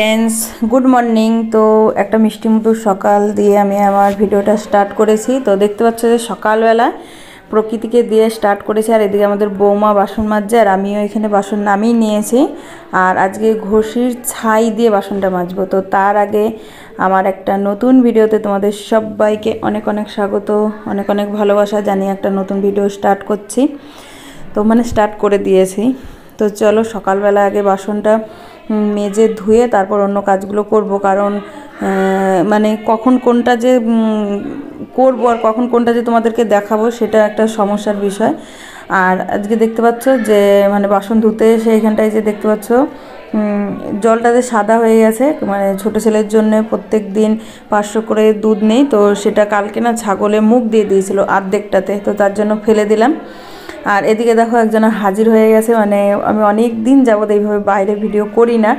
Friends, good morning. তো একটা মিষ্টি মতো সকাল দিয়ে আমি আমার ভিডিওটা স্টার্ট করেছি। তো দেখতে পাচ্ছ যে সকালবেলা প্রকৃতিকে দিয়ে স্টার্ট করেছি। আর এদিকে আমাদের বৌমা বাসন মাজছে আর আমিও এখানে বাসন নামিয়ে নিয়েছি। আর আজকে ঘষির ছাই দিয়ে বাসনটা মাজবো। তো তার আগে আমার একটা নতুন ভিডিওতে তোমাদের সবাইকে অনেক অনেক স্বাগত, অনেক অনেক ভালোবাসা জানিয়ে একটা নতুন ভিডিও স্টার্ট করছি। তো স্টার্ট করে দিয়েছি। তো চলো সকালবেলা আগে বাসনটা মেজে ধুয়ে তারপর অন্য কাজগুলো করব। কারণ কখন কোনটা যে করব আর কখন কোনটা যে তোমাদেরকে দেখাবো সেটা একটা সমস্যার বিষয়। আর আজকে দেখতে পাচ্ছ যে বাসন ধুতে এসে এখানটায় যে দেখতে পাচ্ছ জলটা যে সাদা হয়ে গেছে। ছোটো ছেলের জন্য প্রত্যেক দিন 500 করে দুধ নেই, তো সেটা কালকে না ছাগলে মুখ দিয়ে দিয়েছিল অর্ধেকটাতে, তো তার জন্য ফেলে দিলাম। আর এদিকে দেখো একজন হাজির হয়ে গেছে। আমি অনেক দিন যাবত এইভাবে বাইরে ভিডিও করি না,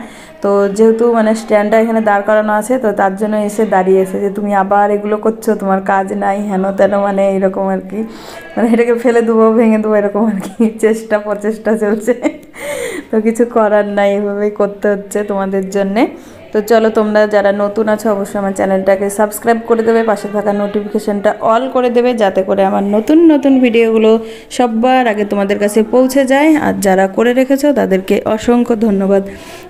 তো যেহেতু স্ট্যান্ডটা এখানে দাঁড় করানো আছে, তো তার জন্য এসে দাঁড়িয়েছে যে তুমি আবার এগুলো করছো, তোমার কাজ নাই হেন তেন, এরকম আর কি। এটাকে ফেলে দেবো, ভেঙে দেবো, এরকম আর কি প্রচেষ্টা চলছে। তো কিছু করার নাই, এভাবেই করতে হচ্ছে তোমাদের জন্যে। তো চলো, তোমরা যারা নতুন আছো অবশ্যই আমার চ্যানেলটাকে সাবস্ক্রাইব করে দেবে, পাশে থাকা নোটিফিকেশানটা অল করে দেবে, যাতে করে আমার নতুন নতুন ভিডিওগুলো সবার আগে তোমাদের কাছে পৌঁছে যায়। আর যারা করে রেখেছো তাদেরকে অসংখ্য ধন্যবাদ।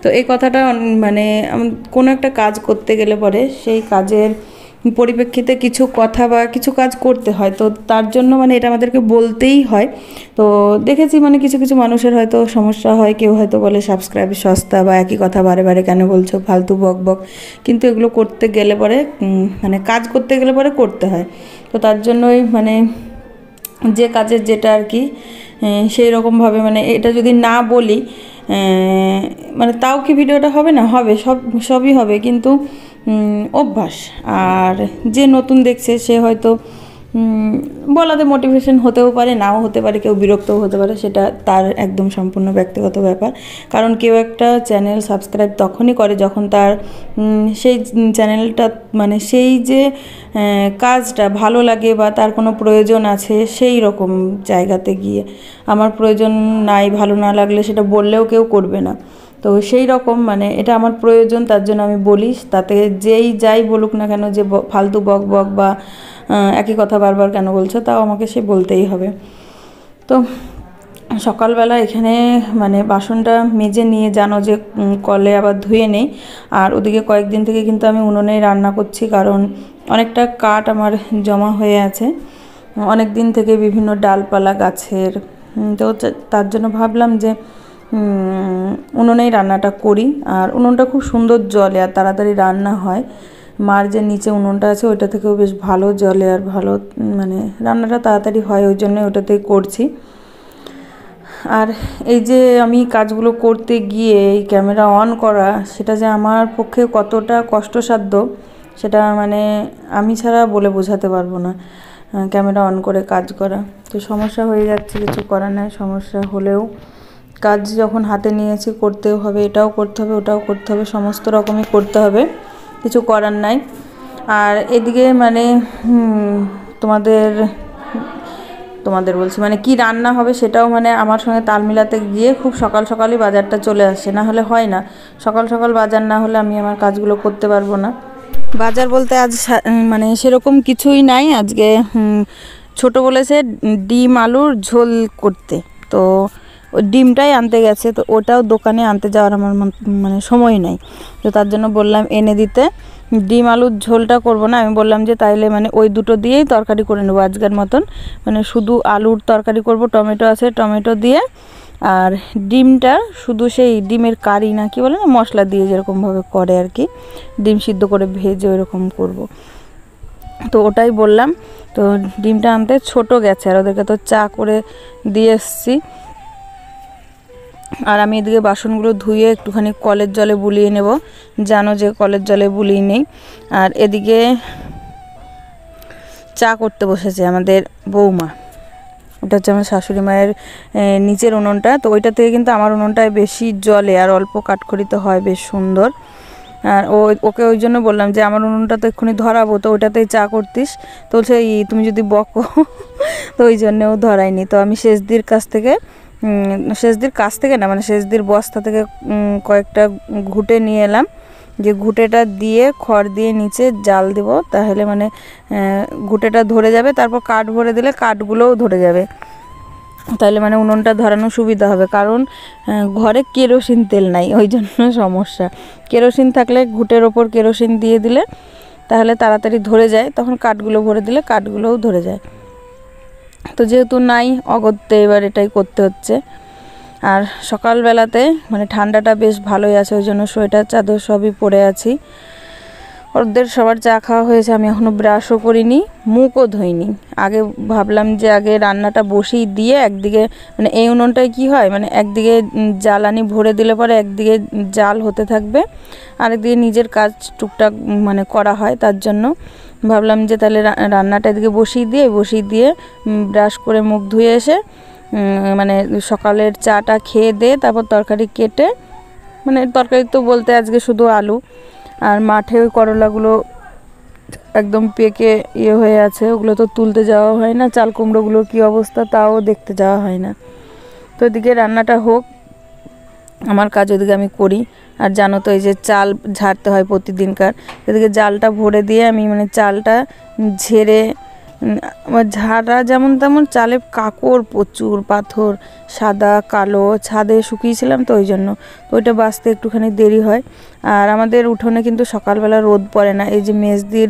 তো এই কথাটা কোনো একটা কাজ করতে গেলে পরে সেই কাজের পরিপ্রেক্ষিতে কিছু কথা বা কিছু কাজ করতে হয়, তো তার জন্য এটা আমাদেরকে বলতেই হয়। তো দেখেছি কিছু কিছু মানুষের হয়তো সমস্যা হয়, কেউ হয়তো বলে সাবস্ক্রাইব সস্তা, বা একই কথা বারে বারে কেন বলছো, ফালতু বক বক। কিন্তু এগুলো করতে গেলে পরে কাজ করতে গেলে পরে করতে হয়। তো তার জন্যই যে কাজের যেটা আর কি সেই রকমভাবে এটা যদি না বলি তাও কি ভিডিওটা হবে না? হবে, সবই হবে, কিন্তু অভ্যাস। আর যে নতুন দেখছে সে হয়তো বলাতে মোটিভেশন হতেও পারে, নাও হতে পারে, কেউ বিরক্তও হতে পারে, সেটা তার একদম সম্পূর্ণ ব্যক্তিগত ব্যাপার। কারণ কেউ একটা চ্যানেল সাবস্ক্রাইব তখনই করে যখন তার সেই চ্যানেলটা সেই যে কাজটা ভালো লাগে বা তার কোনো প্রয়োজন আছে, সেই রকম জায়গাতে গিয়ে। আমার প্রয়োজন নাই, ভালো না লাগলে সেটা বললেও কেউ করবে না। তো সেই রকম এটা আমার প্রয়োজন, তার জন্য আমি বলি। তাতে যেই যাই বলুক না কেন, যে ফালতু বক বক বা একই কথা বারবার কেন বলছো, তাও আমাকে সে বলতেই হবে। তো সকালবেলা এখানে বাসনটা মেজে নিয়ে জানো যে কলে আবার ধুয়ে নেই। আর ওদিকে কয়েকদিন থেকে কিন্তু আমি উনুনেই রান্না করছি, কারণ অনেকটা কাঠ আমার জমা হয়ে আছে অনেক দিন থেকে, বিভিন্ন ডালপালা গাছের। তো তার জন্য ভাবলাম যে উনুনেই রান্নাটা করি। আর উনুনটা খুব সুন্দর জ্বলে আর তাড়াতাড়ি রান্না হয়। মার যে নিচে উনুনটা আছে ওইটা থেকেও বেশ ভালো জ্বলে আর ভালো রান্নাটা তাড়াতাড়ি হয়, ওই জন্য ওটাতেই করছি। আর এই যে আমি কাজগুলো করতে গিয়ে এই ক্যামেরা অন করা, সেটা যে আমার পক্ষে কতটা কষ্টসাধ্য সেটা আমি ছাড়া বলে বোঝাতে পারবো না। ক্যামেরা অন করে কাজ করা, তো সমস্যা হয়ে যাচ্ছে, কিছু করার নাই। সমস্যা হলেও কাজ যখন হাতে নিয়েছি করতেও হবে, এটাও করতে হবে, ওটাও করতে হবে, সমস্ত রকমই করতে হবে, কিছু করার নাই। আর এদিকে তোমাদের বলছি কি রান্না হবে সেটাও আমার সঙ্গে তাল মিলাতে গিয়ে খুব সকাল সকালই বাজারটা চলে আসে, না হলে হয় না। সকাল সকাল বাজার না হলে আমি আমার কাজগুলো করতে পারবো না। বাজার বলতে আজ সেরকম কিছুই নাই। আজকে ছোট বলেছে ডিম আলুর ঝোল করতে, তো ওই ডিমটাই আনতে গেছে। তো ওটাও দোকানে আনতে যাওয়ার আমার সময় নাই, তো তার জন্য বললাম এনে দিতে। ডিম আলুর ঝোলটা করব না, আমি বললাম যে তাইলে ওই দুটো দিয়েই তরকারি করে নেবো আজকের মতন। শুধু আলুর তরকারি করব, টমেটো আছে, টমেটো দিয়ে। আর ডিমটা শুধু সেই ডিমের কারি না কি বলে না, মশলা দিয়ে যেরকমভাবে করে আর কি, ডিম সিদ্ধ করে ভেজে ওইরকম করব। তো ওটাই বললাম। তো ডিমটা আনতে ছোট গেছে, আর ওদেরকে তো চা করে দিয়ে এসছি। আর আমি এদিকে বাসনগুলো ধুয়ে একটুখানি কলের জলে বুলিয়ে নেব, জানো যে কলের জলে বুলিয়ে নেই। আর এদিকে চা করতে বসেছে আমাদের বৌমা। ওটা হচ্ছে আমার শাশুড়ি মায়ের নিচের উনুনটা, তো ওইটা থেকে কিন্তু আমার উনুনটায় বেশি জলে আর অল্প কাঠখড়িতে হয় বেশ সুন্দর। আর ওকে ওই জন্য বললাম যে আমার উনুনটা তো এক্ষুনি ধরাবো, তো ওইটাতেই চা করতিস। তো বলছে তুমি যদি বকো, তো ওই জন্যেও ধরাইনি। তো আমি শেষদির কাছ থেকে না, শেষদির বস্তা থেকে কয়েকটা ঘুঁটে নিয়ে এলাম। যে ঘুঁটেটা দিয়ে খড় দিয়ে নিচে জাল দেব, তাহলে মানে ঘুঁটেটা ধরে যাবে, তারপর কাঠ ভরে দিলে কাঠগুলোও ধরে যাবে, তাহলে মানে উনুনটা ধরানো সুবিধা হবে। কারণ ঘরে কেরোসিন তেল নাই, ওই জন্য সমস্যা। কেরোসিন থাকলে ঘুঁটের ওপর কেরোসিন দিয়ে দিলে তাহলে তাড়াতাড়ি ধরে যায়, তখন কাঠগুলো ভরে দিলে কাঠগুলোও ধরে যায়। তো যেহেতু নাই অগত্যে এবার এটাই করতে হচ্ছে। আর সকালবেলাতে মানে ঠান্ডাটা বেশ ভালোই আছে, ওই জন্য সোয়েটার চাদর সবই পরে আছি। ওদের সবার চা খাওয়া হয়েছে, আমি এখনও ব্রাশও করিনি, মুখও ধুইনি। আগে ভাবলাম যে আগে রান্নাটা বসিয়ে দিয়ে একদিকে মানে এই উনুনটায় কী হয় মানে একদিকে জ্বালানি ভরে দিলে পরে একদিকে জাল হতে থাকবে, আরেকদিকে নিজের কাজ টুকটাক মানে করা হয়। তার জন্য ভাবলাম যে তাহলে রান্নাটা এদিকে বসিয়ে দিয়ে ব্রাশ করে মুখ ধুয়ে এসে মানে সকালের চাটা খেয়ে দিয়ে তারপর তরকারি কেটে, মানে তরকারি তো বলতে আজকে শুধু আলু, আর মাঠে ওই করলাগুলো একদম পেকে হয়ে আছে, ওগুলো তো তুলতে যাওয়া হয় না। চাল কুমড়োগুলোর কী অবস্থা তাও দেখতে যাওয়া হয় না। তো এদিকে রান্নাটা হোক, আমার কাজ ওদিকে আমি করি। আর জানো তো এই যে চাল ঝাড়তে হয় প্রতিদিনকার, এদিকে জালটা ভরে দিয়ে আমি মানে চালটা ঝেড়ে ঝাড়া যেমন তেমন, চালে কাকড় প্রচুর, পাথর সাদা কালো, ছাদে শুকিয়েছিলাম তো ওই জন্য, তো ওইটা বাছতে একটুখানি দেরি হয়। আর আমাদের উঠোনে কিন্তু সকালবেলা রোদ পড়ে না, এই যে মেজদির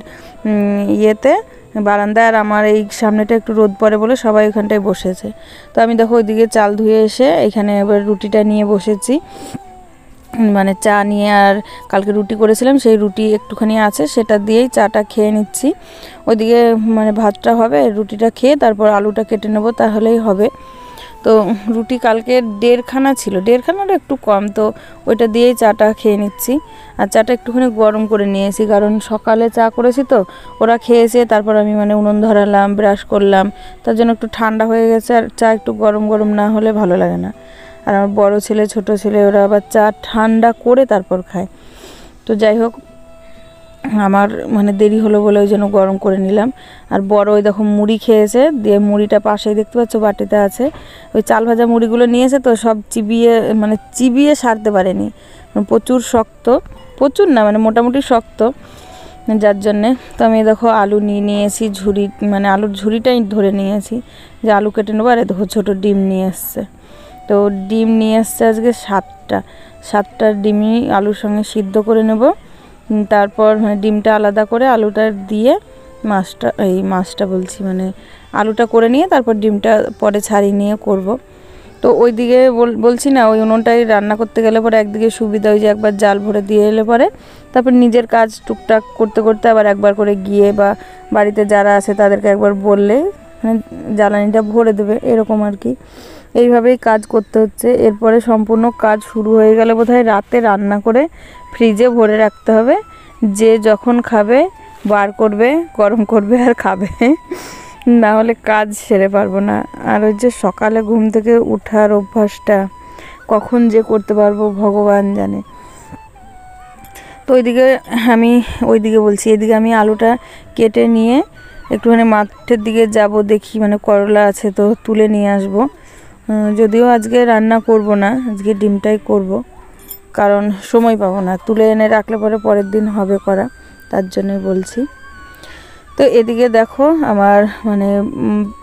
ইয়েতে বারান্দায় আর আমার এই সামনেটা একটু রোদ পড়ে বলে সবাই ওখানটায় বসেছে। তো আমি দেখো ওইদিকে চাল ধুয়ে এসে এখানে এবার রুটিটা নিয়ে বসেছি, মানে চা নিয়ে। আর কালকে রুটি করেছিলাম সেই রুটি একটুখানি আছে, সেটা দিয়েই চাটা খেয়ে নিচ্ছি। ওইদিকে মানে ভাতটা হবে, রুটিটা খেয়ে তারপর আলুটা কেটে নেবো, তাহলেই হবে। তো রুটি কালকে 1.5 খানা ছিল, 1.5 খানারও একটু কম, তো ওইটা দিয়েই চাটা খেয়ে নিচ্ছি। আর চাটা একটুখানি গরম করে নিয়েছি, কারণ সকালে চা করেছি তো ওরা খেয়েছে, তারপর আমি মানে উনুন ধরালাম, ব্রাশ করলাম, তার জন্য একটু ঠান্ডা হয়ে গেছে। আর চা একটু গরম গরম না হলে ভালো লাগে না। আর আমার বড় ছেলে ছোট ছেলে ওরা আবার চা ঠান্ডা করে তারপর খায়। তো যাই হোক, আমার মানে দেরি হলো বলে ওই জন্য গরম করে নিলাম। আর বড় ওই দেখো মুড়ি খেয়েছে, দিয়ে মুড়িটা পাশেই দেখতে পাচ্ছ বাটিতে আছে, ওই চাল ভাজা মুড়িগুলো নিয়েছে, তো সব চিবিয়ে সারতে পারেনি, প্রচুর শক্ত, প্রচুর না মানে মোটামুটি শক্ত, যার জন্যে। তো আমি দেখো আলু নিয়েছি ঝুড়ি, মানে আলুর ঝুড়িটাই ধরে নিয়েছি যে আলু কেটে নেবো। আর দেখো ছোটো ডিম নিয়ে এসছে, তো ডিম নিয়ে এসছে আজকে 7টা ডিমই আলুর সঙ্গে সিদ্ধ করে নেব। তারপর মানে ডিমটা আলাদা করে আলুটা দিয়ে মাছটা বলছি মানে আলুটা করে নিয়ে তারপর ডিমটা পরে ছাড়িয়ে নিয়ে করব। তো ওই দিকে বলছি না, ওই উনুনটাই রান্না করতে গেলে পরে একদিকে সুবিধা, ওই যে একবার জাল ভরে দিয়ে এলে পরে তারপর নিজের কাজ টুকটাক করতে করতে আবার একবার করে গিয়ে বা বাড়িতে যারা আছে তাদেরকে একবার বললে মানে জ্বালানিটা ভরে দেবে, এরকম আর কি। এইভাবেই কাজ করতে হচ্ছে। এরপরে সম্পূর্ণ কাজ শুরু হয়ে গেলে বোধহয় রাতে রান্না করে ফ্রিজে ভরে রাখতে হবে, যে যখন খাবে বার করবে, গরম করবে আর খাবে, না হলে কাজ সেরে পারবো না। আর ওই যে সকালে ঘুম থেকে ওঠার অভ্যাসটা কখন যে করতে পারবো ভগবান জানে। তো এদিকে আমি আলুটা কেটে নিয়ে একটুখানি মাঠের দিকে যাব, দেখি মানে করলা আছে তো তুলে নিয়ে আসবো। যদিও আজকে রান্না করব না, আজকে ডিমটাই করব, কারণ সময় পাবো না, তুলে এনে রাখলে পরে পরের দিন হবে করা, তার জন্যই বলছি। তো এদিকে দেখো আমার মানে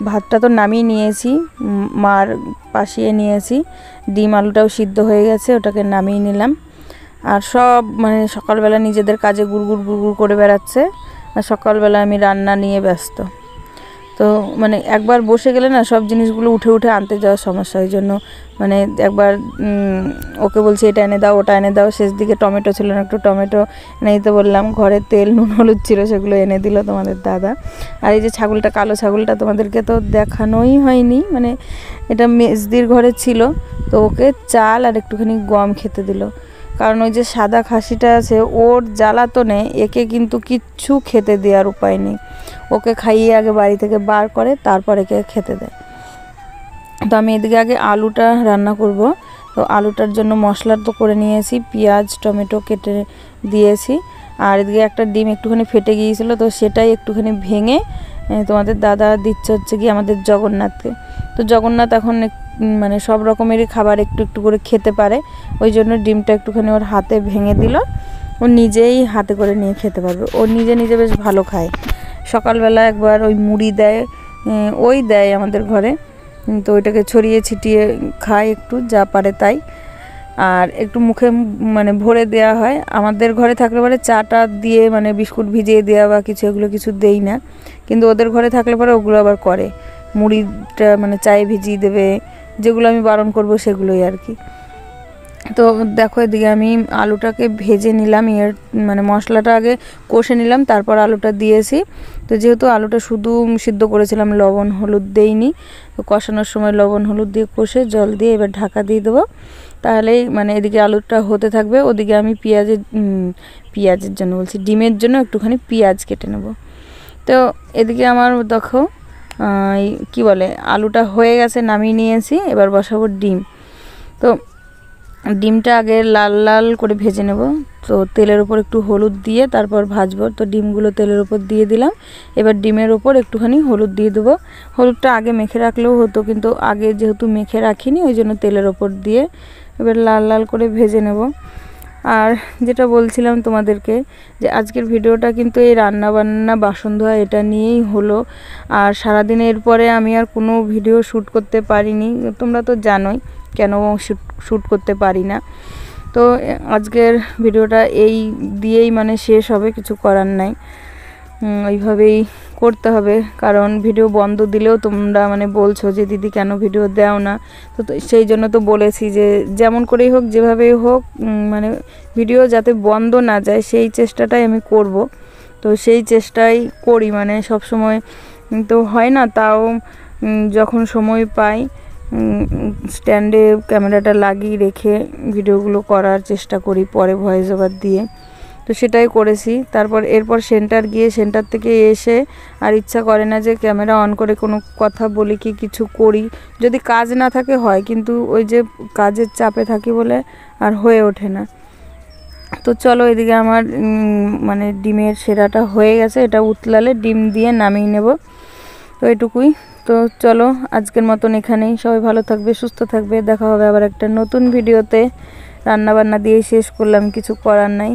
ভাতটা তো নামিয়ে নিয়েছি, মার পাশিয়ে নিয়েছি, ডিম আলুটাও সিদ্ধ হয়ে গেছে, ওটাকে নামিয়ে নিলাম। আর সব মানে সকালবেলা নিজেদের কাজে গুড়গুড় করে বেড়াচ্ছে, আর সকালবেলা আমি রান্না নিয়ে ব্যস্ত। তো মানে একবার বসে গেলে না সব জিনিসগুলো উঠে আনতে যাওয়ার সমস্যা, ওই জন্য মানে একবার ওকে বলছি এটা এনে দাও ওটা এনে দাও, শেষ দিকে টমেটো ছিল না, একটু টমেটো এনে দিতে বললাম, ঘরে তেল নুন হলুদ ছিল সেগুলো এনে দিল তোমাদের দাদা। আর এই যে ছাগলটা, কালো ছাগলটা তোমাদেরকে তো দেখানোই হয়নি, মানে এটা মেজদির ঘরে ছিল, তো ওকে চাল আর একটুখানি গম খেতে দিল, কারণ ওই যে সাদা খাসিটা আছে ওর জ্বালাতনে একে কিন্তু কিচ্ছু খেতে দেওয়ার উপায় নেই, ওকে খাইয়ে আগে বাড়ি থেকে বার করে তারপর একে খেতে দেয়। তো আমি এদিকে আগে আলুটা রান্না করব, তো আলুটার জন্য মশলা তো করে নিয়েছি, পেঁয়াজ টমেটো কেটে দিয়েছি। আর এদিকে একটা ডিম একটুখানি ফেটে গিয়েছিল, তো সেটাই একটুখানি ভেঙে তোমাদের দাদা দিচ্ছে হচ্ছে কি আমাদের জগন্নাথকে। তো জগন্নাথ এখন মানে সব রকমেরই খাবার একটু একটু করে খেতে পারে, ওই জন্য ডিমটা একটুখানি ওর হাতে ভেঙে দিল, ও নিজেই হাতে করে নিয়ে খেতে পারবে। ও নিজে নিজে বেশ ভালো খায়। সকালবেলা একবার ওই মুড়ি দেয়, ওই দেয় আমাদের ঘরে, তো ওইটাকে ছড়িয়ে ছিটিয়ে খায় একটু যা পারে তাই, আর একটু মুখে মানে ভরে দেওয়া হয়। আমাদের ঘরে থাকলে পরে চাটা দিয়ে মানে বিস্কুট ভিজিয়ে দেওয়া বা কিছু এগুলো কিছু দেই না, কিন্তু ওদের ঘরে থাকলে পরে ওগুলো আবার করে, মুড়িটা মানে চায়ে ভিজিয়ে দেবে, যেগুলো আমি বারণ করব সেগুলোই আর কি। তো দেখো এদিকে আমি আলুটাকে ভেজে নিলাম, মানে মশলাটা আগে কষে নিলাম, তারপর আলুটা দিয়েছি। তো যেহেতু আলুটা শুধু সিদ্ধ করেছিলাম, লবণ হলুদ দেইনি, তো কষানোর সময় লবণ হলুদ দিয়ে কষে জল দিয়ে এবার ঢাকা দিয়ে দেবো। তাহলেই মানে এদিকে আলুটা হতে থাকবে, ওদিকে আমি পেঁয়াজের জন্য বলছি, ডিমের জন্য একটুখানি পেঁয়াজ কেটে নেব। তো এদিকে আমার দেখো কি বলে আলুটা হয়ে গেছে, নামিয়ে নিয়েছি। এবার বসাবো ডিম। তো ডিমটা আগে লাল লাল করে ভেজে নেব। তো তেলের ওপর একটু হলুদ দিয়ে তারপর ভাজবো। তো ডিমগুলো তেলের ওপর দিয়ে দিলাম। এবার ডিমের ওপর একটুখানি হলুদ দিয়ে দেবো। হলুদটা আগে মেখে রাখলেও হতো, কিন্তু আগে যেহেতু মেখে রাখিনি ওই জন্য তেলের ওপর দিয়ে এবার লাল লাল করে ভেজে নেব। আর যেটা বলছিলাম তোমাদেরকে, যে আজকের ভিডিওটা কিন্তু এই রান্নাবান্না বাসন ধোয়া এটা নিয়েই হলো। আর সারাদিনের পরে আমি আর কোনো ভিডিও শ্যুট করতে পারিনি, তোমরা তো জানোই কেন শ্যুট করতে পারি না। তো আজকের ভিডিওটা এই দিয়েই মানে শেষ হবে, কিছু করার নাই, ওইভাবেই করতে হবে। কারণ ভিডিও বন্ধ দিলেও তোমরা মানে বলছো যে দিদি কেন ভিডিও দাও না, তো সেই জন্য তো বলেছি যে যেমন করেই হোক যেভাবেই হোক মানে ভিডিও যাতে বন্ধ না যায় সেই চেষ্টাটাই আমি করব। তো সেই চেষ্টাই করি, মানে সব সময় তো হয় না, তাও যখন সময় পাই স্ট্যান্ডে ক্যামেরাটা লাগিয়ে রেখে ভিডিওগুলো করার চেষ্টা করি পরে ভয়েস ওভার দিয়ে। তো সেটাই করেছি। তারপর এরপর সেন্টার থেকে এসে আর ইচ্ছা করে না যে ক্যামেরা অন করে কোনো কথা বলি কি কিছু করি। যদি কাজ না থাকে হয়, কিন্তু ওই যে কাজের চাপে থাকি বলে আর হয়ে ওঠে না। তো চলো এদিকে আমার মানে ডিমের সেরাটা হয়ে গেছে, এটা উতলালে ডিম দিয়ে নামিয়ে নেব। তো এটুকুই। তো চলো আজকের মতন এখানেই, সবাই ভালো থাকবে, সুস্থ থাকবে, দেখা হবে আবার একটা নতুন ভিডিওতে। রান্নাবান্না দিয়েই শেষ করলাম, কিছু করার নাই।